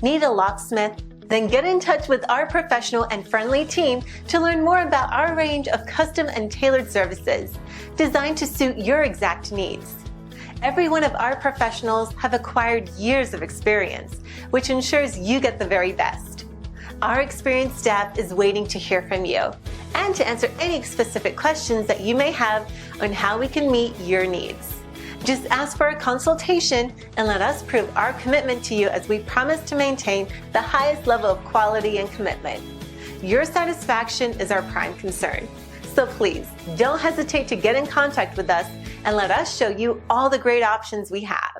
Need a locksmith? Then get in touch with our professional and friendly team to learn more about our range of custom and tailored services designed to suit your exact needs. Every one of our professionals have acquired years of experience, which ensures you get the very best. Our experienced staff is waiting to hear from you and to answer any specific questions that you may have on how we can meet your needs. Just ask for a consultation and let us prove our commitment to you as we promise to maintain the highest level of quality and commitment. Your satisfaction is our prime concern. So please, don't hesitate to get in contact with us and let us show you all the great options we have.